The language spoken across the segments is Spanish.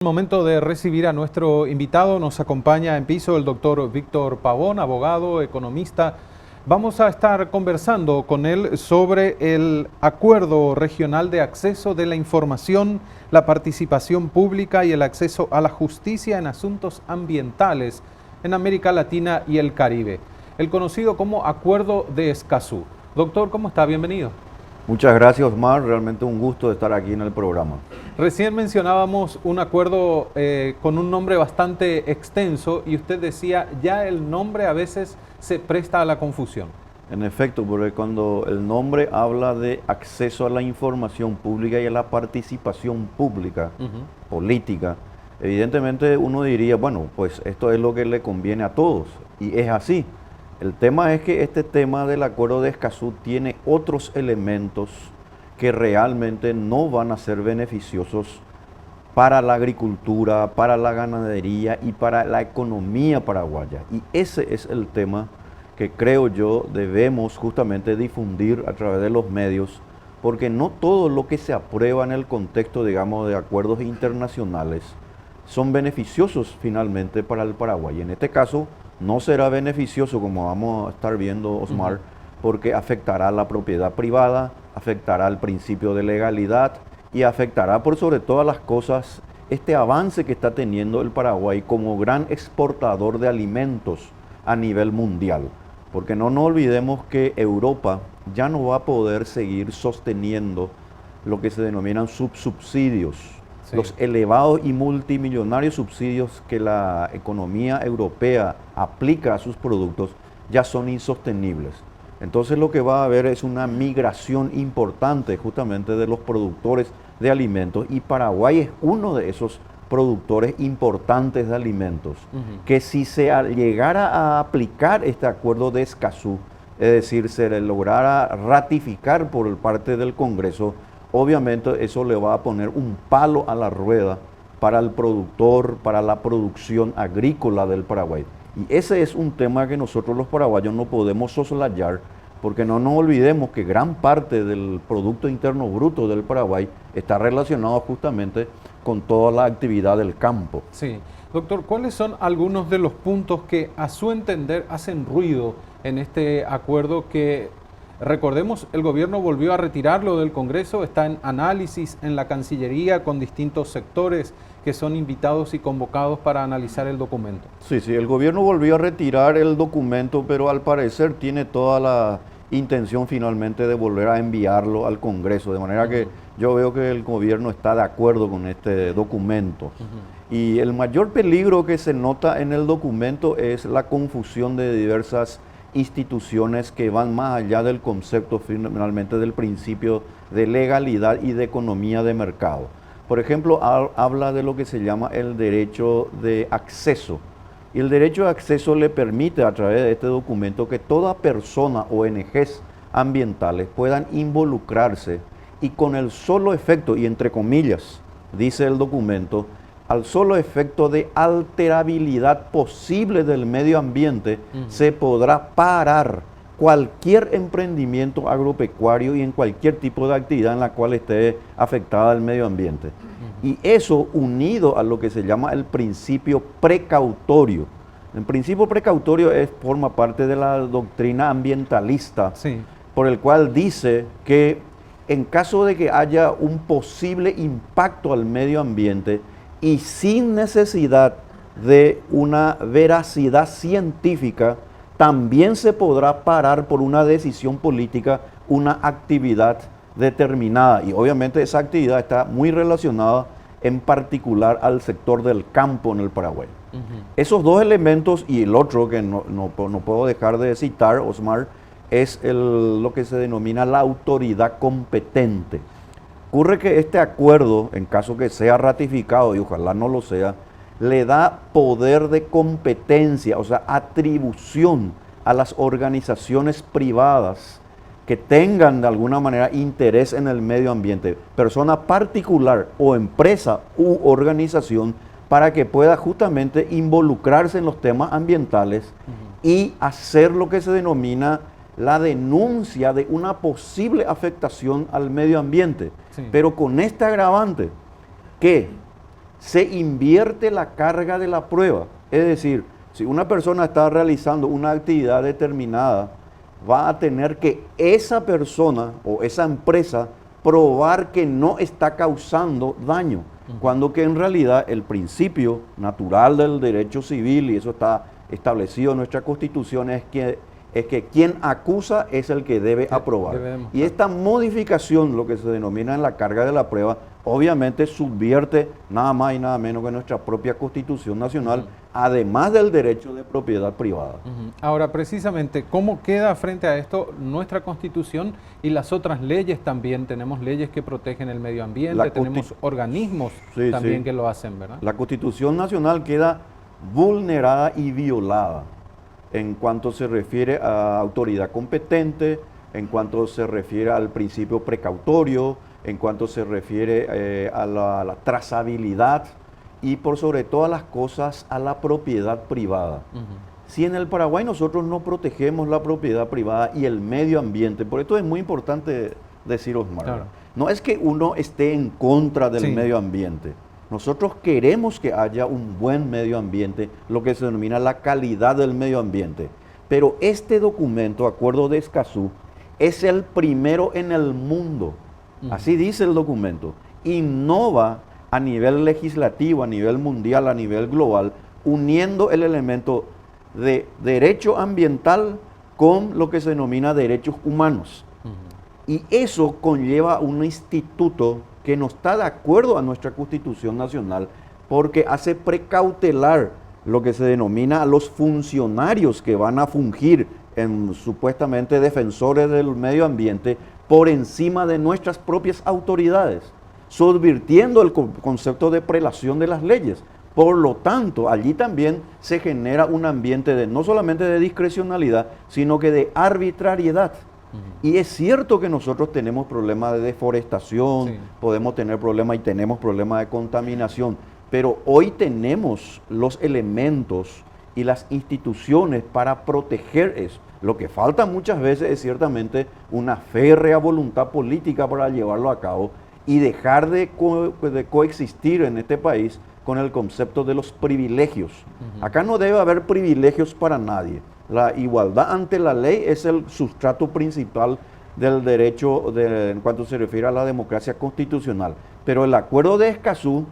Momento de recibir a nuestro invitado. Nos acompaña en piso el doctor Víctor Pavón, abogado, economista. Vamos a estar conversando con él sobre el Acuerdo Regional de Acceso de la Información, la Participación Pública y el Acceso a la Justicia en Asuntos Ambientales en América Latina y el Caribe, el conocido como Acuerdo de Escazú. Doctor, ¿cómo está? Bienvenido. Muchas gracias, Osmar. Realmente un gusto estar aquí en el programa. Recién mencionábamos un acuerdo con un nombre bastante extenso y usted decía ya el nombre a veces se presta a la confusión. En efecto, porque cuando el nombre habla de acceso a la información pública y a la participación pública, política, evidentemente uno diría, bueno, pues esto es lo que le conviene a todos, y es así. El tema es que este tema del Acuerdo de Escazú tiene otros elementos que realmente no van a ser beneficiosos para la agricultura, para la ganadería y para la economía paraguaya. Y ese es el tema que creo yo debemos justamente difundir a través de los medios, porque no todo lo que se aprueba en el contexto, digamos, de acuerdos internacionales son beneficiosos finalmente para el Paraguay. En este caso, no será beneficioso, como vamos a estar viendo, Osmar, porque afectará a la propiedad privada, afectará al principio de legalidad y afectará por sobre todas las cosas este avance que está teniendo el Paraguay como gran exportador de alimentos a nivel mundial. Porque no nos olvidemos que Europa ya no va a poder seguir sosteniendo lo que se denominan subsidios. Sí. Los elevados y multimillonarios subsidios que la economía europea aplica a sus productos ya son insostenibles. Entonces lo que va a haber es una migración importante justamente de los productores de alimentos, y Paraguay es uno de esos productores importantes de alimentos, que si se llegara a aplicar este acuerdo de Escazú, es decir, se le lograra ratificar por parte del Congreso, obviamente eso le va a poner un palo a la rueda para el productor, para la producción agrícola del Paraguay. Y ese es un tema que nosotros los paraguayos no podemos soslayar, porque no nos olvidemos que gran parte del Producto Interno Bruto del Paraguay está relacionado justamente con toda la actividad del campo. Sí. Doctor, ¿cuáles son algunos de los puntos que a su entender hacen ruido en este acuerdo que, recordemos, el gobierno volvió a retirarlo del Congreso, está en análisis en la Cancillería con distintos sectores que son invitados y convocados para analizar el documento? Sí, el gobierno volvió a retirar el documento, pero al parecer tiene toda la intención finalmente de volver a enviarlo al Congreso, de manera que yo veo que el gobierno está de acuerdo con este documento. Y el mayor peligro que se nota en el documento es la confusión de diversas instituciones que van más allá del concepto finalmente del principio de legalidad y de economía de mercado. Por ejemplo, habla de lo que se llama el derecho de acceso. Y el derecho de acceso le permite a través de este documento que toda persona, ONGs ambientales, puedan involucrarse y con el solo efecto, y entre comillas, dice el documento, al solo efecto de alterabilidad posible del medio ambiente, se podrá parar cualquier emprendimiento agropecuario y en cualquier tipo de actividad en la cual esté afectada el medio ambiente. Y eso unido a lo que se llama el principio precautorio. El principio precautorio forma parte de la doctrina ambientalista, por el cual dice que en caso de que haya un posible impacto al medio ambiente y sin necesidad de una veracidad científica, también se podrá parar por una decisión política una actividad determinada. Y obviamente esa actividad está muy relacionada en particular al sector del campo en el Paraguay. Esos dos elementos y el otro que no puedo dejar de citar, Osmar, es lo que se denomina la autoridad competente. Ocurre que este acuerdo, en caso que sea ratificado, y ojalá no lo sea, le da poder de competencia, o sea, atribución a las organizaciones privadas que tengan de alguna manera interés en el medio ambiente, persona particular o empresa u organización, para que pueda justamente involucrarse en los temas ambientales y hacer lo que se denomina la denuncia de una posible afectación al medio ambiente. Pero con este agravante, que se invierte la carga de la prueba. Es decir, si una persona está realizando una actividad determinada, va a tener que esa persona o esa empresa probar que no está causando daño, cuando que en realidad el principio natural del derecho civil, y eso está establecido en nuestra Constitución, es que quien acusa es el que debe aprobar. Y esta modificación, lo que se denomina en la carga de la prueba, obviamente subvierte nada más y nada menos que nuestra propia Constitución Nacional, además del derecho de propiedad privada. Ahora, precisamente, ¿cómo queda frente a esto nuestra Constitución y las otras leyes también? Tenemos leyes que protegen el medio ambiente, tenemos organismos también que lo hacen, ¿verdad? La Constitución Nacional queda vulnerada y violada en cuanto se refiere a autoridad competente, en cuanto se refiere al principio precautorio, en cuanto se refiere a la trazabilidad y por sobre todas las cosas a la propiedad privada. Si en el Paraguay nosotros no protegemos la propiedad privada y el medio ambiente, por esto es muy importante decir, Osmar, claro, no es que uno esté en contra del medio ambiente. Nosotros queremos que haya un buen medio ambiente, lo que se denomina la calidad del medio ambiente. Pero este documento, Acuerdo de Escazú, es el primero en el mundo. Así dice el documento. Innova a nivel legislativo, a nivel mundial, a nivel global, uniendo el elemento de derecho ambiental con lo que se denomina derechos humanos. Y eso conlleva un instituto que no está de acuerdo a nuestra Constitución Nacional, porque hace precautelar lo que se denomina a los funcionarios que van a fungir en supuestamente defensores del medio ambiente por encima de nuestras propias autoridades, subvirtiendo el concepto de prelación de las leyes. Por lo tanto, allí también se genera un ambiente de no solamente de discrecionalidad, sino que de arbitrariedad. Y es cierto que nosotros tenemos problemas de deforestación, podemos tener problemas y tenemos problemas de contaminación, pero hoy tenemos los elementos y las instituciones para proteger eso. Lo que falta muchas veces es ciertamente una férrea voluntad política para llevarlo a cabo y dejar de coexistir en este país con el concepto de los privilegios. Acá no debe haber privilegios para nadie. La igualdad ante la ley es el sustrato principal del derecho en cuanto se refiere a la democracia constitucional. Pero el Acuerdo de Escazú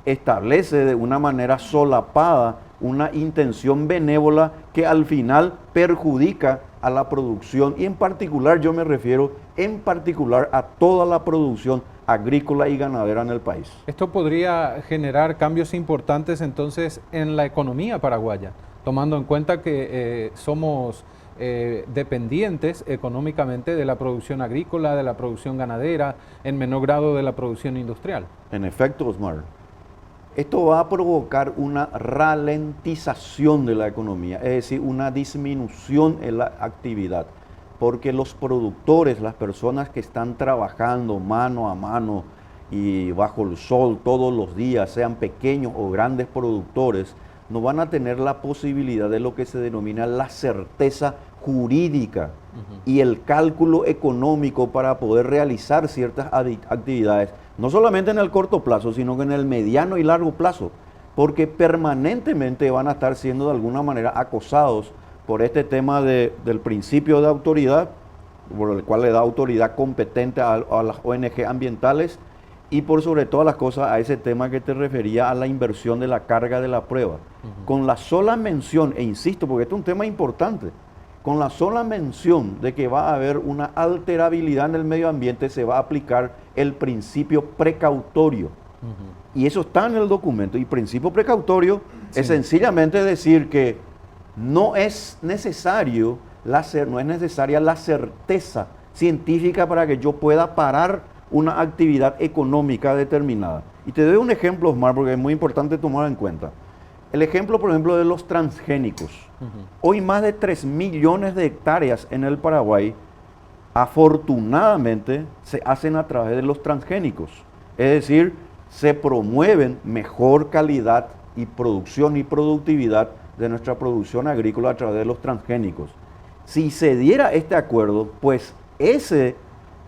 establece de una manera solapada una intención benévola que al final perjudica a la producción y en particular yo me refiero en particular a toda la producción agrícola y ganadera en el país. Esto podría generar cambios importantes entonces en la economía paraguaya, tomando en cuenta que somos dependientes económicamente de la producción agrícola, de la producción ganadera, en menor grado de la producción industrial. En efecto, Osmar, esto va a provocar una ralentización de la economía, es decir, una disminución en la actividad, porque los productores, las personas que están trabajando mano a mano y bajo el sol todos los días, sean pequeños o grandes productores, no van a tener la posibilidad de lo que se denomina la certeza jurídica y el cálculo económico para poder realizar ciertas actividades, no solamente en el corto plazo, sino que en el mediano y largo plazo, porque permanentemente van a estar siendo de alguna manera acosados por este tema del principio de autoridad, por el cual le da autoridad competente a las ONG ambientales y por sobre todas las cosas a ese tema que te refería a la inversión de la carga de la prueba. Con la sola mención, e insisto, porque este es un tema importante, con la sola mención de que va a haber una alterabilidad en el medio ambiente, se va a aplicar el principio precautorio. Y eso está en el documento. Y principio precautorio es sencillamente decir que no es necesaria la certeza científica para que yo pueda parar una actividad económica determinada. Y te doy un ejemplo, Osmar, porque es muy importante tomar en cuenta. El ejemplo, por ejemplo, de los transgénicos. Hoy más de 3 millones de hectáreas en el Paraguay, afortunadamente, se hacen a través de los transgénicos. Es decir, se promueven mejor calidad y producción y productividad de nuestra producción agrícola a través de los transgénicos. Si se diera este acuerdo, pues ese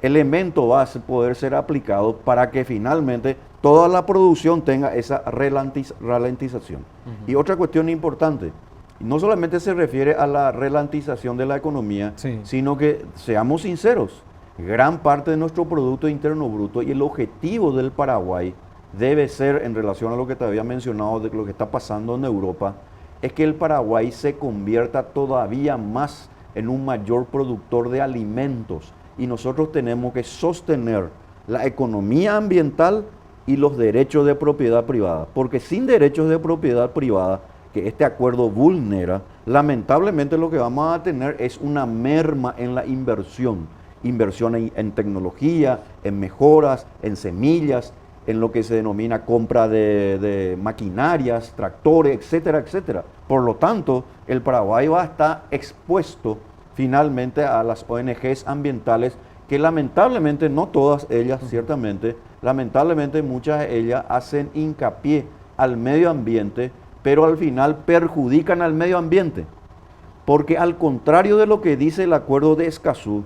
elemento va a poder ser aplicado para que finalmente toda la producción tenga esa ralentización. Y otra cuestión importante, no solamente se refiere a la ralentización de la economía, Sí. sino que, seamos sinceros, gran parte de nuestro Producto Interno Bruto y el objetivo del Paraguay debe ser, en relación a lo que te había mencionado de lo que está pasando en Europa, es que el Paraguay se convierta todavía más en un mayor productor de alimentos, y nosotros tenemos que sostener la economía ambiental y los derechos de propiedad privada, porque sin derechos de propiedad privada, que este acuerdo vulnera, lamentablemente lo que vamos a tener es una merma en la inversión en tecnología, en mejoras, en semillas, en lo que se denomina compra de maquinarias, tractores, etcétera, etcétera. Por lo tanto, el Paraguay va a estar expuesto finalmente a las ONGs ambientales, que lamentablemente, no todas ellas ciertamente, lamentablemente muchas de ellas hacen hincapié al medio ambiente, pero al final perjudican al medio ambiente. Porque al contrario de lo que dice el acuerdo de Escazú,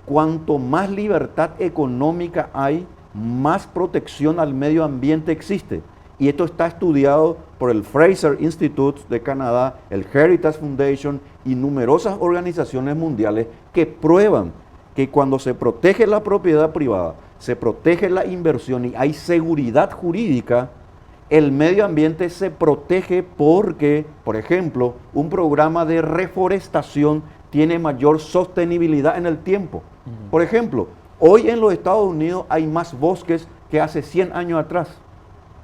cuanto más libertad económica hay, más protección al medio ambiente existe. Y esto está estudiado por el Fraser Institute de Canadá, el Heritage Foundation y numerosas organizaciones mundiales que prueban que cuando se protege la propiedad privada, se protege la inversión y hay seguridad jurídica, el medio ambiente se protege porque, por ejemplo, un programa de reforestación tiene mayor sostenibilidad en el tiempo. Por ejemplo, hoy en los Estados Unidos hay más bosques que hace 100 años atrás.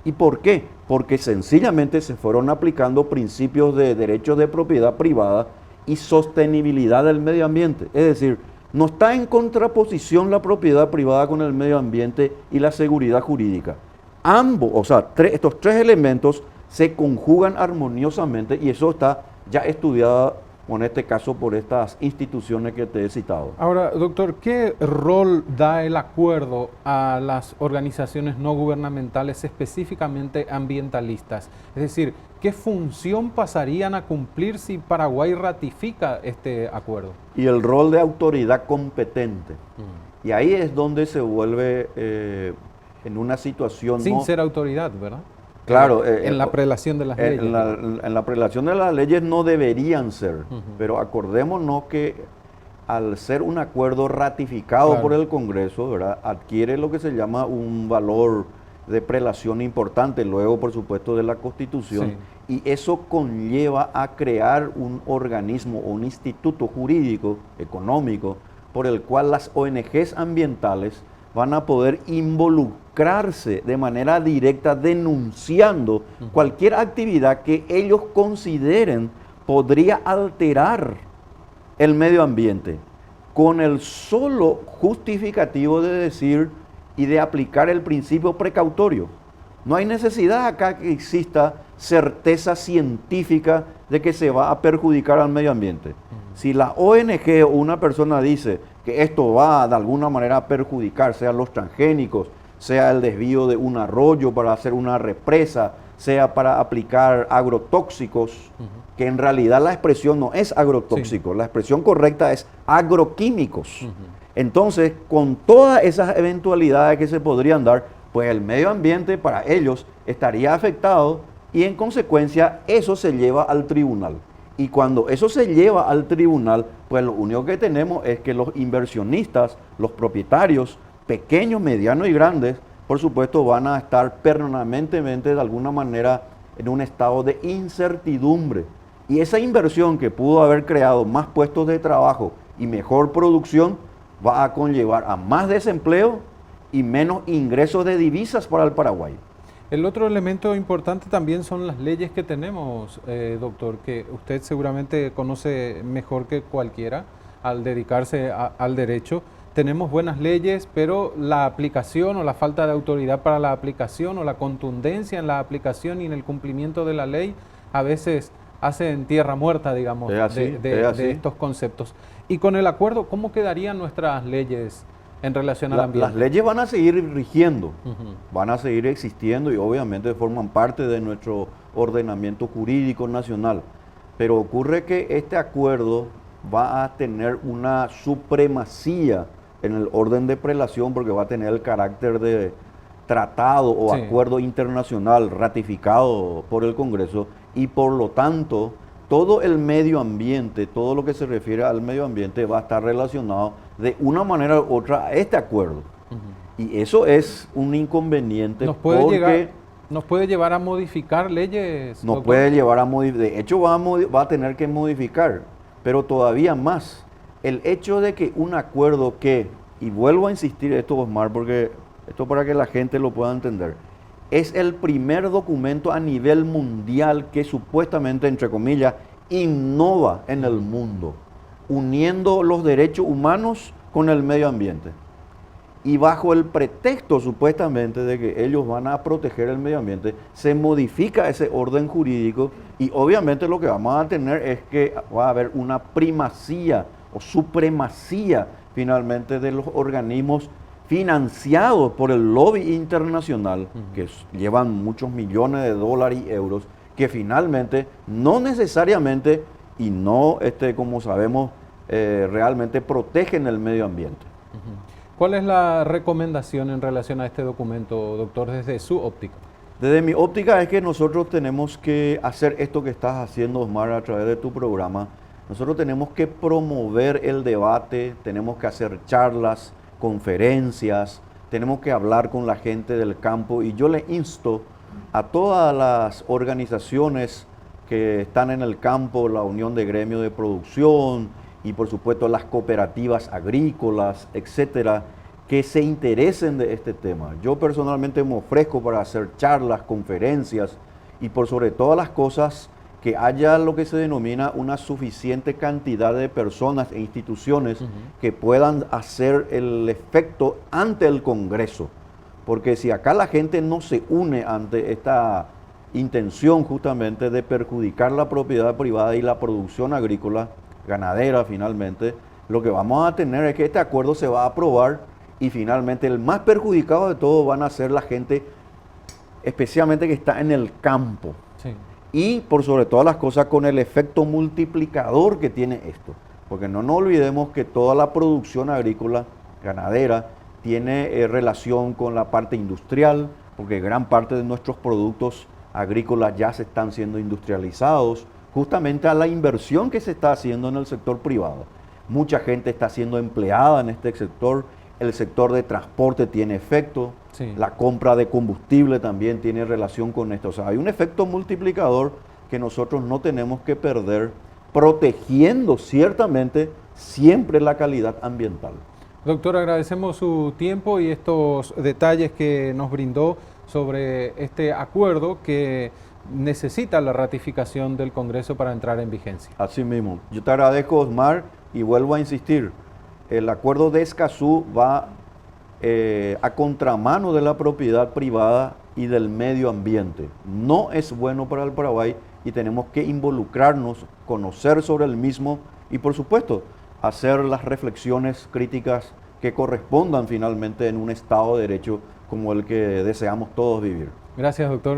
¿Y por qué? Porque sencillamente se fueron aplicando principios de derechos de propiedad privada y sostenibilidad del medio ambiente. Es decir, no está en contraposición la propiedad privada con el medio ambiente y la seguridad jurídica. Ambos, o sea, estos tres elementos se conjugan armoniosamente y eso está ya estudiado, en este caso, por estas instituciones que te he citado. Ahora, doctor, ¿qué rol da el acuerdo a las organizaciones no gubernamentales, específicamente ambientalistas? Es decir, ¿qué función pasarían a cumplir si Paraguay ratifica este acuerdo? Y el rol de autoridad competente. Y ahí es donde se vuelve en una situación... Sin ser autoridad, ¿verdad? Claro. En la prelación de las leyes. En la prelación de las leyes no deberían ser, pero acordémonos que al ser un acuerdo ratificado por el Congreso, ¿verdad?, adquiere lo que se llama un valor de prelación importante, luego por supuesto de la Constitución, y eso conlleva a crear un organismo o un instituto jurídico, económico, por el cual las ONGs ambientales van a poder involucrarse de manera directa denunciando cualquier actividad que ellos consideren podría alterar el medio ambiente, con el solo justificativo de decir y de aplicar el principio precautorio. No hay necesidad acá que exista certeza científica de que se va a perjudicar al medio ambiente. Si la ONG o una persona dice que esto va de alguna manera a perjudicar, sea los transgénicos, sea el desvío de un arroyo para hacer una represa, sea para aplicar agrotóxicos, que en realidad la expresión no es agrotóxico, la expresión correcta es agroquímicos. Entonces, con todas esas eventualidades que se podrían dar, pues el medio ambiente para ellos estaría afectado y en consecuencia eso se lleva al tribunal. Y cuando eso se lleva al tribunal, pues lo único que tenemos es que los inversionistas, los propietarios, pequeños, medianos y grandes, por supuesto van a estar permanentemente de alguna manera en un estado de incertidumbre. Y esa inversión que pudo haber creado más puestos de trabajo y mejor producción va a conllevar a más desempleo y menos ingresos de divisas para el Paraguay. El otro elemento importante también son las leyes que tenemos, doctor, que usted seguramente conoce mejor que cualquiera al dedicarse al derecho. Tenemos buenas leyes, pero la aplicación o la falta de autoridad para la aplicación o la contundencia en la aplicación y en el cumplimiento de la ley a veces hacen tierra muerta, digamos, de estos conceptos. Y con el acuerdo, ¿cómo quedarían nuestras leyes en relación al ambiente? Las leyes van a seguir rigiendo, van a seguir existiendo y obviamente forman parte de nuestro ordenamiento jurídico nacional. Pero ocurre que este acuerdo va a tener una supremacía en el orden de prelación porque va a tener el carácter de tratado o Sí. acuerdo internacional ratificado por el Congreso y por lo tanto todo el medio ambiente, todo lo que se refiere al medio ambiente va a estar relacionado de una manera u otra a este acuerdo. Ujú. Y eso es un inconveniente porque ¿Nos puede llevar a modificar leyes, nos doctor? puede llevar a modificar, de hecho va a tener que modificar, pero todavía más, el hecho de que un acuerdo que, y vuelvo a insistir esto, Osmar, porque esto para que la gente lo pueda entender, es el primer documento a nivel mundial que supuestamente, entre comillas, innova en el mundo, uniendo los derechos humanos con el medio ambiente. Y bajo el pretexto supuestamente de que ellos van a proteger el medio ambiente, se modifica ese orden jurídico y obviamente lo que vamos a tener es que va a haber una primacía o supremacía finalmente de los organismos financiados por el lobby internacional, que llevan muchos millones de dólares y euros, que finalmente no necesariamente y no, como sabemos, realmente protegen el medio ambiente. Ujú. ¿Cuál es la recomendación en relación a este documento, doctor, desde su óptica? Desde mi óptica es que nosotros tenemos que hacer esto que estás haciendo, Osmar, a través de tu programa. Nosotros tenemos que promover el debate, tenemos que hacer charlas, conferencias, tenemos que hablar con la gente del campo y yo le insto a todas las organizaciones que están en el campo, la Unión de Gremios de Producción y por supuesto las cooperativas agrícolas, etcétera, que se interesen de este tema. Yo personalmente me ofrezco para hacer charlas, conferencias y por sobre todas las cosas que haya lo que se denomina una suficiente cantidad de personas e instituciones que puedan hacer el efecto ante el Congreso. Porque si acá la gente no se une ante esta intención justamente de perjudicar la propiedad privada y la producción agrícola, ganadera finalmente, lo que vamos a tener es que este acuerdo se va a aprobar y finalmente el más perjudicado de todo van a ser la gente, especialmente que está en el campo. Sí. Y por sobre todas las cosas con el efecto multiplicador que tiene esto. Porque no nos olvidemos que toda la producción agrícola, ganadera, tiene relación con la parte industrial, porque gran parte de nuestros productos agrícolas ya se están siendo industrializados, justamente a la inversión que se está haciendo en el sector privado. Mucha gente está siendo empleada en este sector, el sector de transporte tiene efecto, Sí. la compra de combustible también tiene relación con esto. O sea, hay un efecto multiplicador que nosotros no tenemos que perder, protegiendo ciertamente siempre la calidad ambiental. Doctor, agradecemos su tiempo y estos detalles que nos brindó sobre este acuerdo que necesita la ratificación del Congreso para entrar en vigencia. Así mismo. Yo te agradezco, Osmar, y vuelvo a insistir. El acuerdo de Escazú va a contramano de la propiedad privada y del medio ambiente. No es bueno para el Paraguay y tenemos que involucrarnos, conocer sobre el mismo y, por supuesto, hacer las reflexiones críticas que correspondan finalmente en un Estado de Derecho como el que deseamos todos vivir. Gracias, doctor.